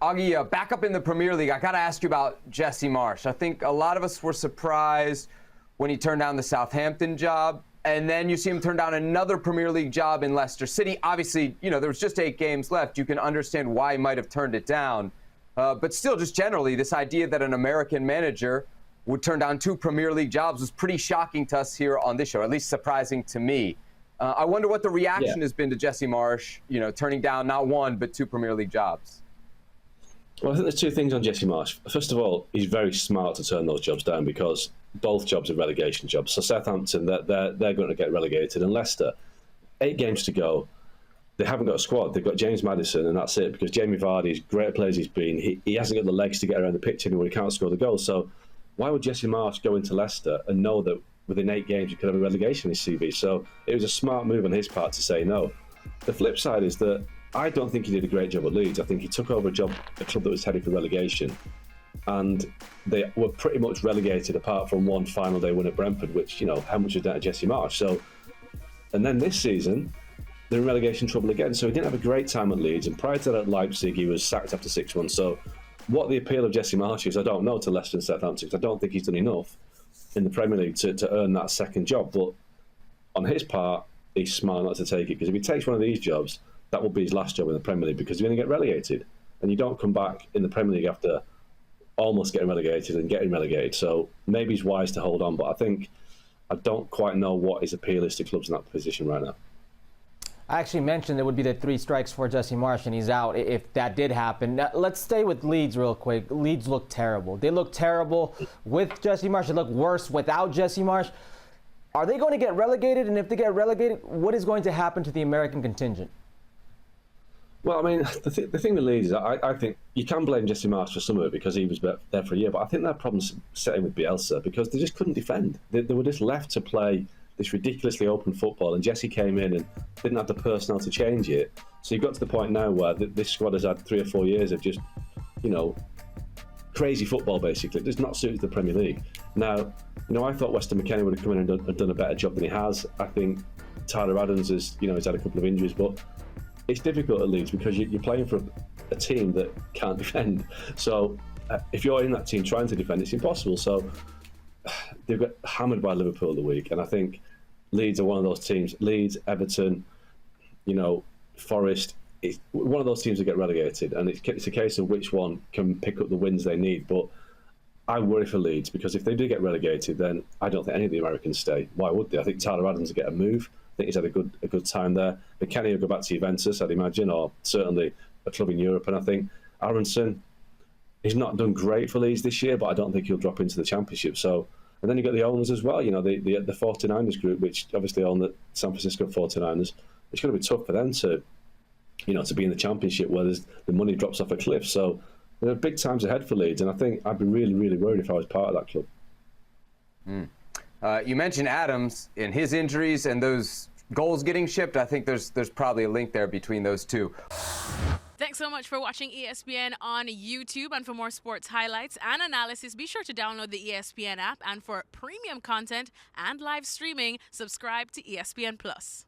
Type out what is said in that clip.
Augie, back up in the Premier League, I got to ask you about Jesse Marsch. I think a lot of us were surprised when he turned down the Southampton job, and then you see him turn down another Premier League job in Leicester City. Obviously, there was just 8 games left. You can understand why he might have turned it down. But still, just generally, this idea that an American manager would turn down 2 Premier League jobs was pretty shocking to us here on this show, at least surprising to me. I wonder what the reaction has been to Jesse Marsch, turning down not 1, but 2 Premier League jobs. Well, I think there's 2 things on Jesse Marsch. First of all, he's very smart to turn those jobs down because both jobs are relegation jobs. So Southampton, they're going to get relegated. And Leicester, 8 games to go. They haven't got a squad. They've got James Maddison, and that's it. Because Jamie Vardy, as great a player as he's been, he hasn't got the legs to get around the pitch anymore. He can't score the goals. So why would Jesse Marsch go into Leicester and know that within 8 games you could have a relegation in his CV? So it was a smart move on his part to say no. The flip side is that I don't think he did a great job at Leeds. I think he took over a club that was heading for relegation, and they were pretty much relegated apart from one final day win at Brentford, which, how much was down to Jesse Marsch. So, and then this season, they're in relegation trouble again. So he didn't have a great time at Leeds, and prior to that at Leipzig, he was sacked after 6 months. So what the appeal of Jesse Marsch is, I don't know, to Leicester and Southampton, because I don't think he's done enough in the Premier League to earn that second job. But on his part, he's smart not to take it, because if he takes one of these jobs, that will be his last job in the Premier League, because you're going to get relegated. And you don't come back in the Premier League after almost getting relegated and getting relegated. So maybe he's wise to hold on, but I don't quite know what his appeal is to clubs in that position right now. I actually mentioned there would be the 3 strikes for Jesse Marsch, and he's out if that did happen. Now, let's stay with Leeds real quick. Leeds look terrible. They look terrible with Jesse Marsch. They look worse without Jesse Marsch. Are they going to get relegated? And if they get relegated, what is going to happen to the American contingent? Well, I mean, the thing with Leeds is I think you can blame Jesse Marsch for some of it because he was there for a year, but I think that problem's setting with Bielsa because they just couldn't defend. They were just left to play this ridiculously open football, and Jesse came in and didn't have the personnel to change it. So you've got to the point now where this squad has had 3 or 4 years of just, crazy football, basically. It's not suited to the Premier League. Now, I thought Weston McKennie would have come in and done a better job than he has. I think Tyler Adams has, he's had a couple of injuries, but it's difficult at Leeds because you're playing for a team that can't defend. So if you're in that team trying to defend, it's impossible. So they've got hammered by Liverpool the week, and I think Leeds are one of those teams. Leeds, Everton, Forest. It's one of those teams that get relegated, and it's a case of which one can pick up the wins they need. But I worry for Leeds because if they do get relegated, then I don't think any of the Americans stay. Why would they? I think Tyler Adams will get a move. I think he's had a good time there. McKennie will go back to Juventus, I'd imagine, or certainly a club in Europe. And I think Aronson, he's not done great for Leeds this year, but I don't think he'll drop into the Championship. So, and then you've got the owners as well, the 49ers group, which obviously own the San Francisco 49ers. It's going to be tough for them to be in the Championship where the money drops off a cliff. So there are big times ahead for Leeds, and I think I'd be really, really worried if I was part of that club. You mentioned Adams and his injuries and those goals getting shipped. I think there's probably a link there between those two. Thanks so much for watching ESPN on YouTube. And for more sports highlights and analysis, be sure to download the ESPN app. And for premium content and live streaming, subscribe to ESPN Plus.